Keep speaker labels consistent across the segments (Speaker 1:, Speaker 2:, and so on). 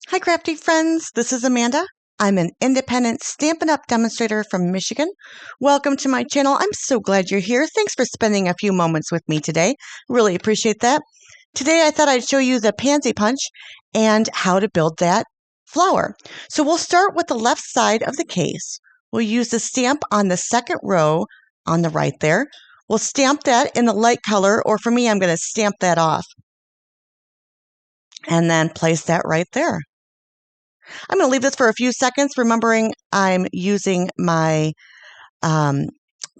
Speaker 1: Hi, crafty friends. This is Amanda. I'm an independent Stampin' Up! Demonstrator from Michigan. Welcome to my channel. I'm so glad you're here. Thanks for spending a few moments with me today. Really appreciate that. Today, I thought I'd show you the pansy punch and how to build that flower. So we'll start with the left side of the case. We'll use the stamp on the second row on the right there. We'll stamp that in the light color, or for me, I'm going to stamp that off. And then place that right there. I'm going to leave this for a few seconds, remembering I'm using my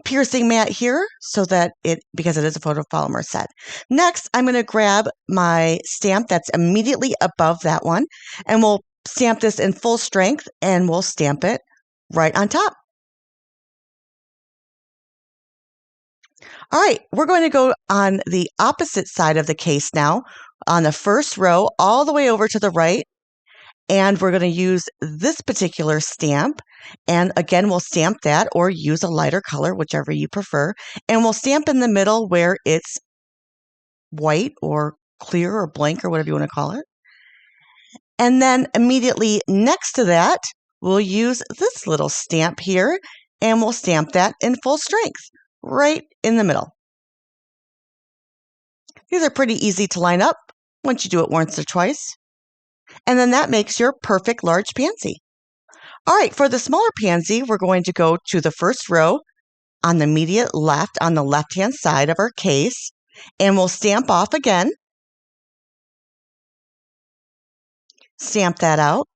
Speaker 1: piercing mat here so that because it is a photopolymer set. Next, I'm going to grab my stamp that's immediately above that one, and we'll stamp this in full strength, and we'll stamp it right on top. All right, we're going to go on the opposite side of the case now, on the first row, all the way over to the right. And we're going to use this particular stamp. And again, we'll stamp that or use a lighter color, whichever you prefer. And we'll stamp in the middle where it's white or clear or blank or whatever you want to call it. And then immediately next to that, we'll use this little stamp here, and we'll stamp that in full strength right in the middle. These are pretty easy to line up once you do it once or twice. And then that makes your perfect large pansy. All right, for the smaller pansy, we're going to go to the first row on the immediate left, on the left-hand side of our case, and we'll stamp off again. Stamp that out.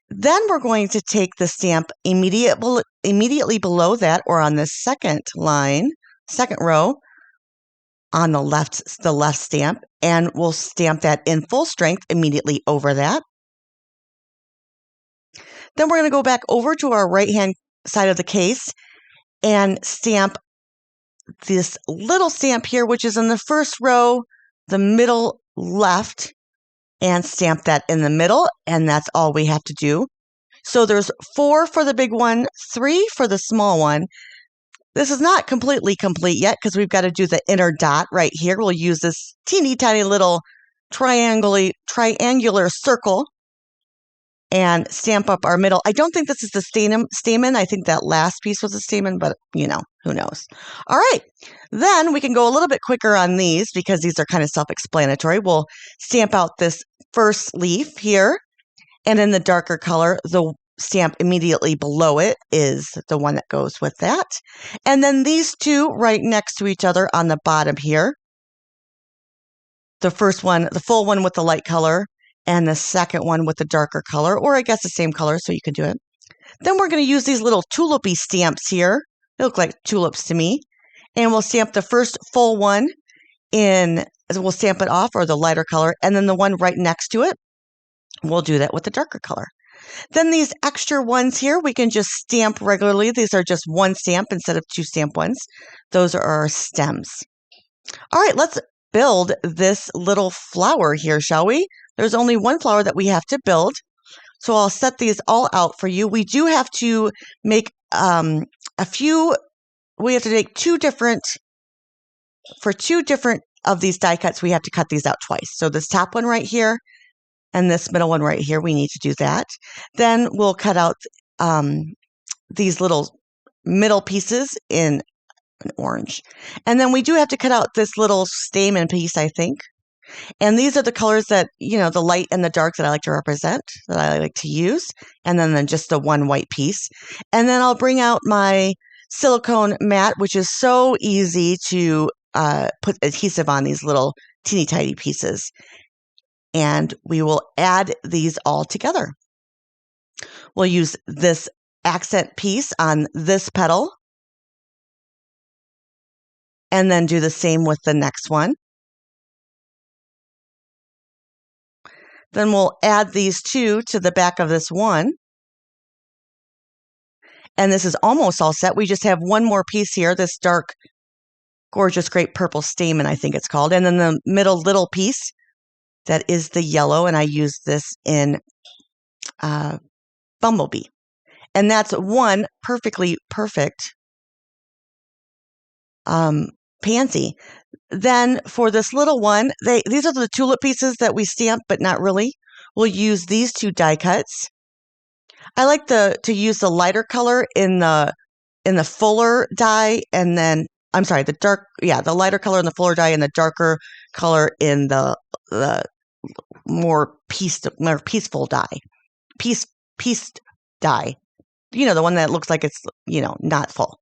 Speaker 1: Then we're going to take the stamp immediately below that, or on the second line, second row, on the left stamp, and we'll stamp that in full strength immediately over that. Then we're going to go back over to our right-hand side of the case and stamp this little stamp here, which is in the first row, the middle left, and stamp that in the middle, and that's all we have to do. So there's 4 for the big one, 3 for the small one. This is not completely complete yet because we've got to do the inner dot right here. We'll use this teeny tiny little triangular circle and stamp up our middle. I don't think this is the stamen. I think that last piece was a stamen, but who knows. All right, then we can go a little bit quicker on these because these are kind of self-explanatory. We'll stamp out this first leaf here, and in the darker color, the stamp immediately below it is the one that goes with that. And then these two right next to each other on the bottom here. The first one, the full one with the light color, and the second one with the darker color, or I guess the same color, so you can do it. Then we're going to use these little tulipy stamps here. They look like tulips to me. And we'll stamp the first full one we'll stamp it off, or the lighter color, and then the one right next to it, we'll do that with the darker color. Then these extra ones here, we can just stamp regularly. These are just one stamp instead of 2 stamp ones. Those are our stems. All right, let's build this little flower here, shall we? There's only one flower that we have to build. So I'll set these all out for you. We do have to make we have to make 2 different of these die cuts, we have to cut these out twice. So this top one right here and this middle one right here, we need to do that. Then we'll cut out these little middle pieces in an orange. And then we do have to cut out this little stamen piece, I think. And these are the colors that, the light and the dark that I like to represent, that I like to use. And then just the one white piece. And then I'll bring out my silicone mat, which is so easy to put adhesive on these little teeny tiny pieces. And we will add these all together. We'll use this accent piece on this petal. And then do the same with the next one. Then we'll add these 2 to the back of this one. And this is almost all set. We just have one more piece here, this dark, gorgeous, great purple stamen, I think it's called. And then the middle little piece, that is the yellow, and I use this in Bumblebee. And that's one perfectly perfect pansy. Then for this little one, these are the tulip pieces that we stamp, but not really. we'll use these two die cuts. I like to use the lighter color in the fuller die, and then the lighter color in the fuller die and the darker color in the more peaceful die. Pieced die. The one that looks like it's, not full.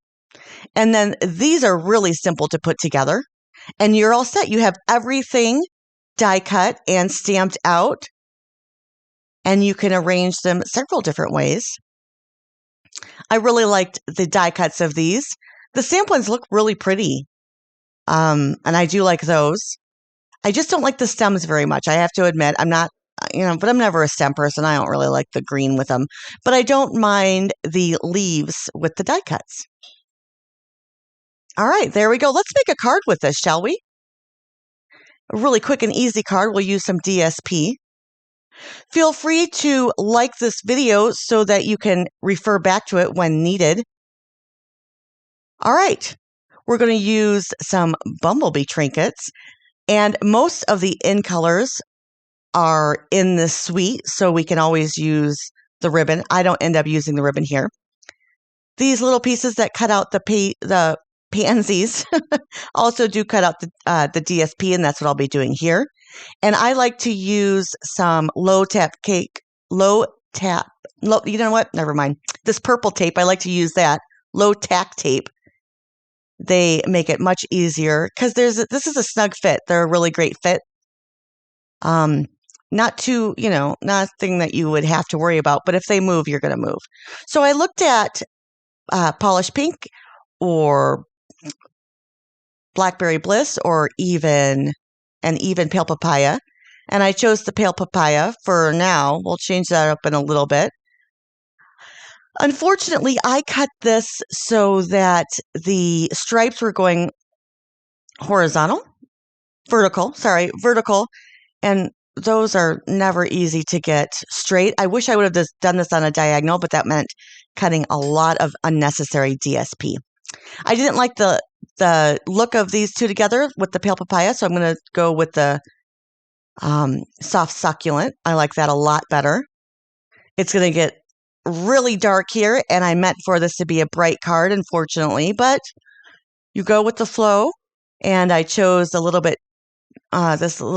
Speaker 1: And then these are really simple to put together. And you're all set. You have everything die cut and stamped out. And you can arrange them several different ways. I really liked the die cuts of these. The stamp ones look really pretty. And I do like those. I just don't like the stems very much. I have to admit, I'm not, but I'm never a stem person. I don't really like the green with them. But I don't mind the leaves with the die cuts. All right, there we go. Let's make a card with this, shall we? A really quick and easy card. We'll use some DSP. Feel free to like this video so that you can refer back to it when needed. All right, we're going to use some bumblebee trinkets, and most of the in colors are in this suite, so we can always use the ribbon. I don't end up using the ribbon here. These little pieces that cut out the pansies also do cut out the DSP, and that's what I'll be doing here. And I like to use some you know what? Never mind. This purple tape, I like to use that. Low tack tape. They make it much easier because this is a snug fit. They're a really great fit. Not too, nothing that you would have to worry about, but if they move, you're going to move. So I looked at Polished Pink or Blackberry Bliss or even Pale Papaya. And I chose the Pale Papaya for now. We'll change that up in a little bit. Unfortunately, I cut this so that the stripes were going vertical, and those are never easy to get straight. I wish I would have just done this on a diagonal, but that meant cutting a lot of unnecessary DSP. I didn't like the look of these two together with the Pale Papaya, so I'm going to go with the Soft Succulent. I like that a lot better. It's going to get really dark here, and I meant for this to be a bright card, unfortunately, but you go with the flow, and I chose this a little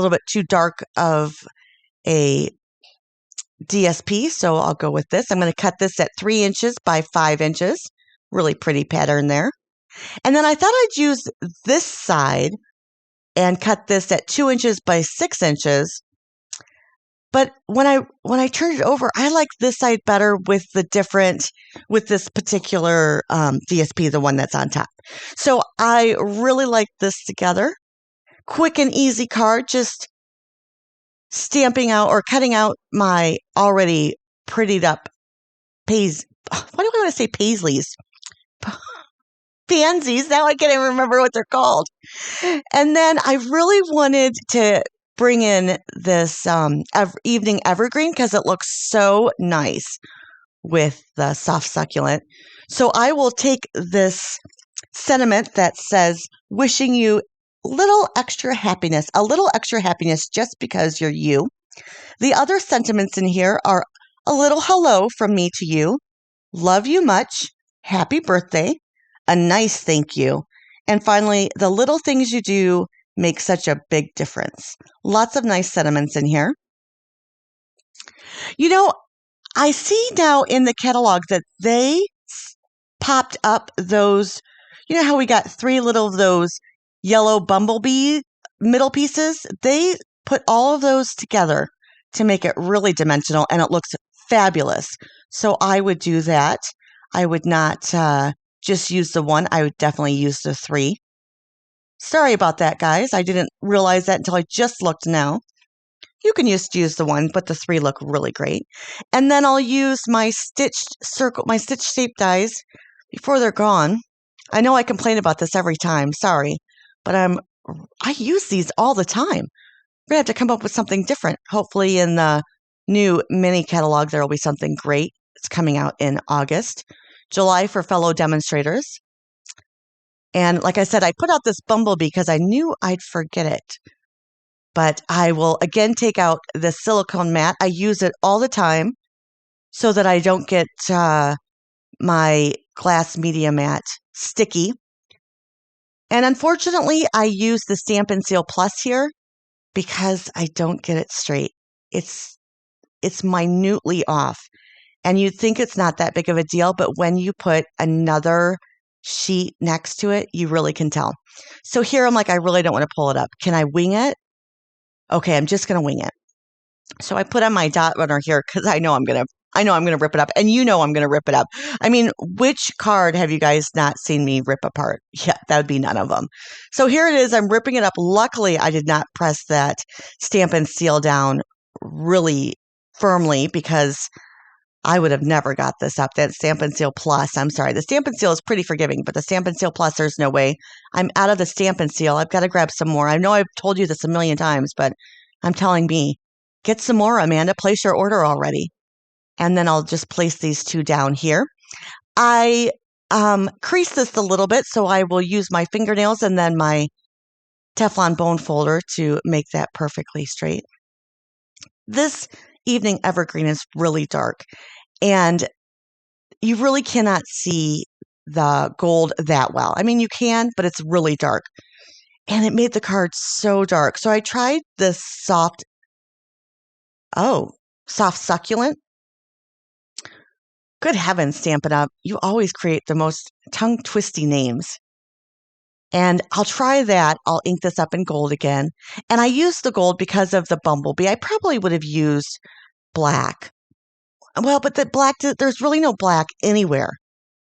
Speaker 1: bit too dark of a DSP, so I'll go with this. I'm going to cut this at 3 inches by 5 inches. Really pretty pattern there. And then I thought I'd use this side and cut this at 2 inches by 6 inches. But when I turned it over, I like this side better with this particular DSP, the one that's on top. So I really like this together. Quick and easy card, just stamping out or cutting out my already prettied up why do I want to say paisleys? Pansies. Now I can't even remember what they're called. And then I really wanted to bring in this evening evergreen because it looks so nice with the Soft Succulent. So I will take this sentiment that says, wishing you a little extra happiness just because you're you. The other sentiments in here are a little hello from me to you, love you much, happy birthday, a nice thank you, and finally, the little things you do make such a big difference. Lots of nice sentiments in here. I see now in the catalog that they popped up those, how we got 3 little of those yellow bumblebee middle pieces? They put all of those together to make it really dimensional, and it looks fabulous. So I would do that. I would not just use the 1. I would definitely use the 3. Sorry about that, guys. I didn't realize that until I just looked now. You can just use the 1, but the 3 look really great. And then I'll use my stitched shape dies before they're gone. I know I complain about this every time. Sorry. But I use these all the time. We're going to have to come up with something different. Hopefully in the new mini catalog, there will be something great. It's coming out in August. July for fellow demonstrators. And like I said, I put out this bumblebee because I knew I'd forget it. But I will again take out the silicone mat. I use it all the time so that I don't get my glass media mat sticky. And unfortunately, I use the Stampin' Seal Plus here because I don't get it straight. It's minutely off. And you'd think it's not that big of a deal, but when you put another sheet next to it, you really can tell. So here I'm like, I really don't want to pull it up. Can I wing it? Okay, I'm just going to wing it. So I put on my dot runner here because I know I'm gonna rip it up, and you know I'm gonna rip it up. I mean, which card have you guys not seen me rip apart? Yeah, that would be none of them. So here it is. I'm ripping it up. Luckily, I did not press that Stampin' Seal down really firmly because I would have never got this up. That Stampin' Seal Plus. I'm sorry. The Stampin' Seal is pretty forgiving, but the Stampin' Seal Plus, there's no way. I'm out of the Stampin' Seal. I've got to grab some more. I know I've told you this a million times, but I'm telling me. Get some more, Amanda. Place your order already. And then I'll just place these two down here. I crease this a little bit, so I will use my fingernails and then my Teflon bone folder to make that perfectly straight. This evening evergreen is really dark, and you really cannot see the gold that well. I mean, you can, but it's really dark. And it made the card so dark. So I tried this soft succulent. Good heavens, Stampin' Up. You always create the most tongue-twisty names. And I'll try that. I'll ink this up in gold again. And I used the gold because of the bumblebee. I probably would have used black. Well, but the black, there's really no black anywhere.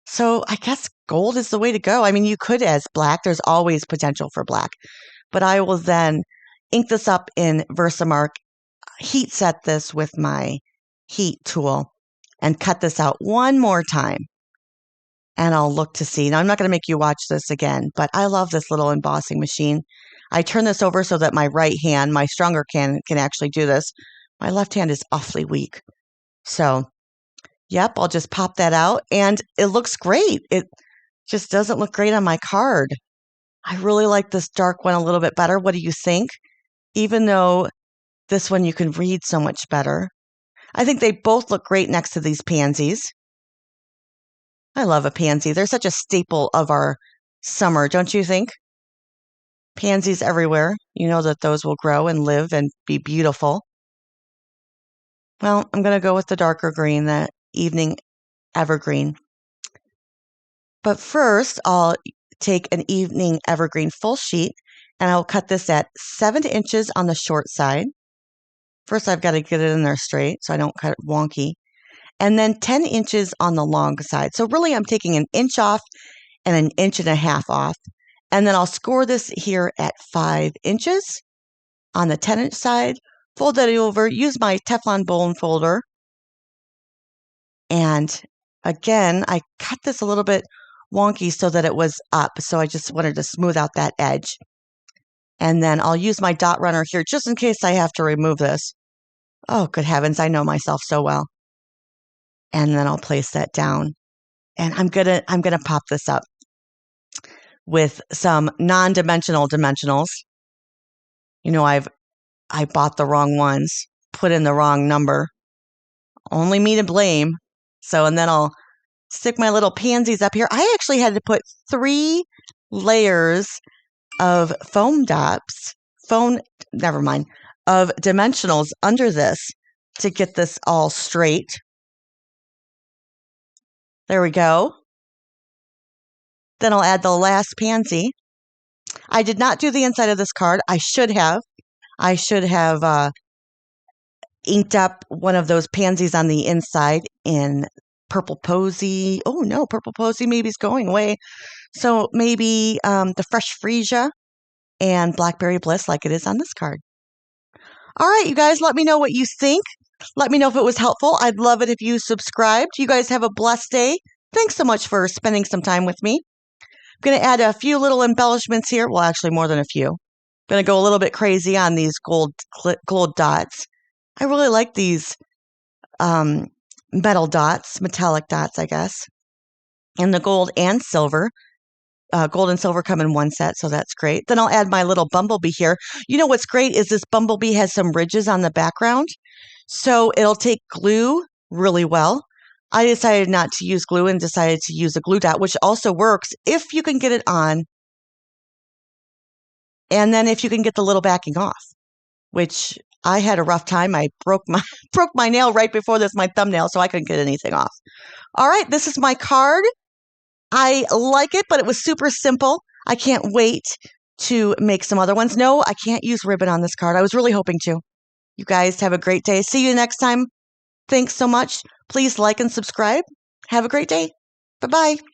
Speaker 1: So I guess gold is the way to go. I mean, you could as black. There's always potential for black. But I will then ink this up in Versamark, heat set this with my heat tool, and cut this out one more time. And I'll look to see. Now, I'm not going to make you watch this again, but I love this little embossing machine. I turn this over so that my right hand, my stronger hand, can actually do this. My left hand is awfully weak. So, yep, I'll just pop that out. And it looks great. It just doesn't look great on my card. I really like this dark one a little bit better. What do you think? Even though this one you can read so much better. I think they both look great next to these pansies. I love a pansy. They're such a staple of our summer, don't you think? Pansies everywhere. You know that those will grow and live and be beautiful. Well, I'm going to go with the darker green, the evening evergreen. But first, I'll take an evening evergreen full sheet, and I'll cut this at 7 inches on the short side. First, I've got to get it in there straight so I don't cut it wonky. And then 10 inches on the long side. So really, I'm taking an inch off and an inch and a half off. And then I'll score this here at 5 inches on the 10-inch side. Fold that over, use my Teflon bone folder. And again, I cut this a little bit wonky so that it was up. So I just wanted to smooth out that edge. And then I'll use my dot runner here just in case I have to remove this. Oh, good heavens, I know myself so well. And then I'll place that down. And I'm gonna pop this up with some non-dimensional dimensionals. You know, I bought the wrong ones, put in the wrong number. Only me to blame. So, and then I'll stick my little pansies up here. I actually had to put 3 layers of of dimensionals under this to get this all straight. There we go. Then I'll add the last pansy. I did not do the inside of this card. I should have. I should have inked up one of those pansies on the inside in Purple Posy. Oh no, Purple Posy maybe is going away. So maybe the Fresh Freesia and Blackberry Bliss like it is on this card. All right, you guys, let me know what you think. Let me know if it was helpful. I'd love it if you subscribed. You guys have a blessed day. Thanks so much for spending some time with me. I'm going to add a few little embellishments here. Well, actually more than a few. I'm going to go a little bit crazy on these gold dots. I really like these metallic dots, I guess, and the gold and silver. gold and silver come in one set, so that's great. Then I'll add my little bumblebee here. You know what's great is this bumblebee has some ridges on the background, so it'll take glue really well. I decided not to use glue and decided to use a glue dot, which also works if you can get it on. And then if you can get the little backing off, which I had a rough time. I broke my nail right before this, my thumbnail, so I couldn't get anything off. All right, this is my card. I like it, but it was super simple. I can't wait to make some other ones. No, I can't use ribbon on this card. I was really hoping to. You guys have a great day. See you next time. Thanks so much. Please like and subscribe. Have a great day. Bye-bye.